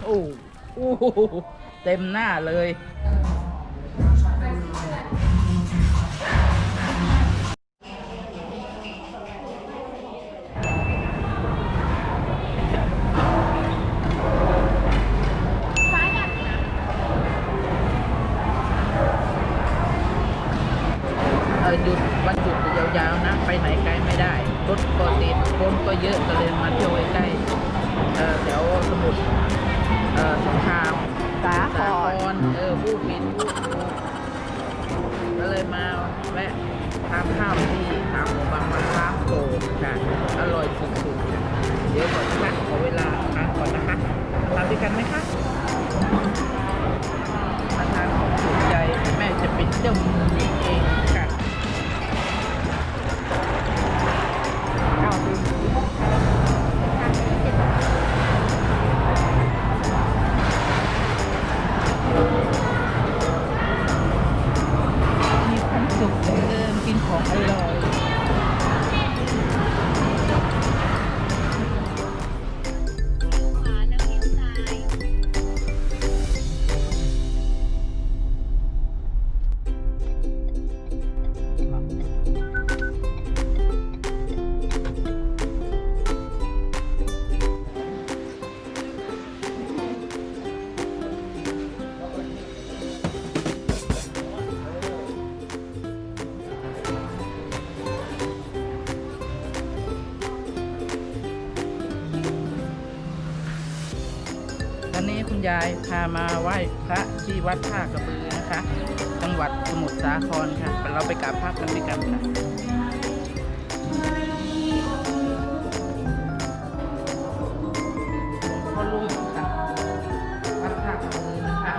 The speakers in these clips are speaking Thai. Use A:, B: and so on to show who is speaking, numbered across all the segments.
A: โอ้โอ้เต็มหน้าเลยหยุดวันหยุดยาวๆนะไปไหนไกลไม่ได้รถก็ติดคนก็เยอะก็เลยมาเที่ยวใกล้แถวสมุทรสงคราม
B: สาคร
A: พูดผิดก็เลยมาแวะทานข้าวที่ขาหมูบางมาร้านโตค่ะอร่อยสุดๆเดี๋ยวก่อนนะคะขอเวลาทานก่อนนะคะทานด้วยกันไหมคะมาทานของถูกใจแม่จะเป็นเจ้ามือนี้เองค่ะมีความสุขเหลือเกินกินของอร่อยวันนี้คุณยายพามาไหว้พระที่วัดท่ากระบือนะคะจังหวัดสมุทรสาครค่ะเราไปกราบพระกันด้วยกันค่ะพ่อลุงค่ะวัดท่ากระบือนะคะ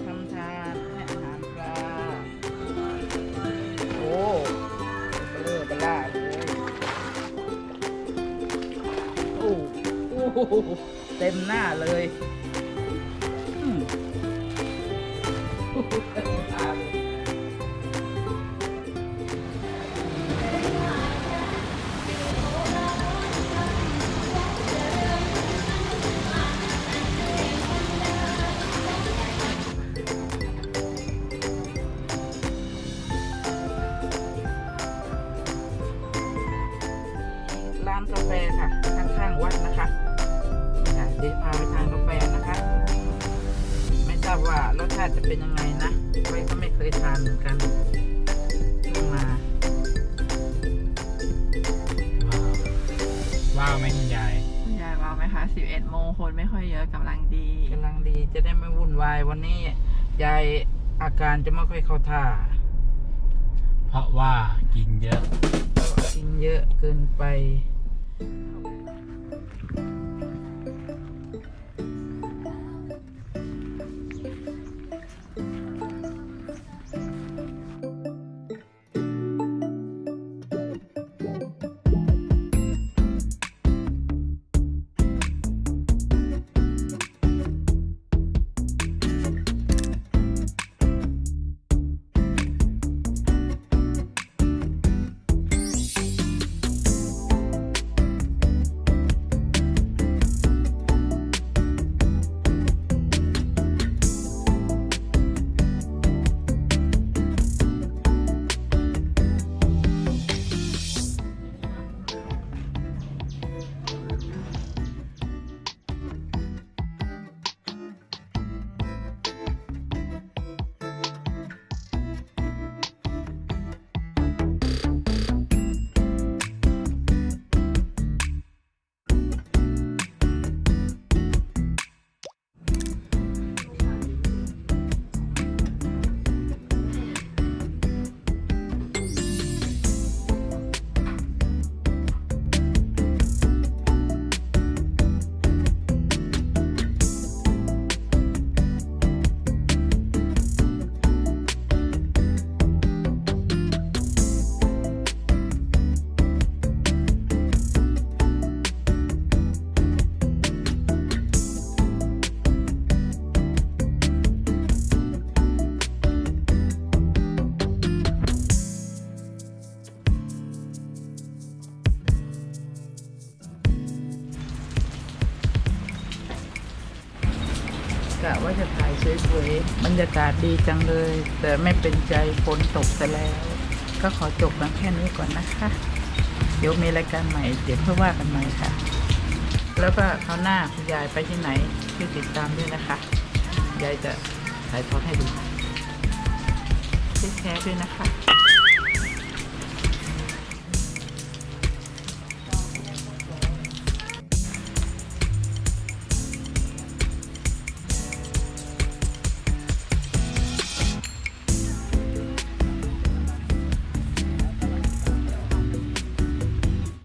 A: ทำทานให้อาหารปลาโอ้เบลอเบล่าเลยโอ้เต็มหน้าเลยร้านกาแฟค่ะข้างๆวัดนะคะเดี๋ยวพาไปทานกาแฟนะคะไม่ทราบว่ารสชาติจะเป็นยังไงนะไว้ก็ไม่เคยทานเหมือนกันมา
C: ว้าวไหมคุณยาย
B: ว้าวไหมคะ11 โมงคนไม่ค่อยเยอะกำลังดี
A: จะได้ไม่วุ่นวายวันนี้ยายอาการจะไม่ค่อยเข้าท่า
C: เพราะว่ากินเยอะ
A: เกินไป ะว่าจะถ่ายสวยๆบรรยากาศดีจังเลย แต่ไม่เป็นใจฝนตกซะแล้ว ก็ขอจบมาแค่นี้ก่อนนะคะ เดี๋ยวมีรายการใหม่เดี๋ยวเพื่อว่ากันใหม่ค่ะ แล้วก็คราวหน้าคุณยายไปที่ไหนช่วยติดตามด้วยนะคะยายจะถ่ายทอดให้ดูแชร์ด้วยนะคะ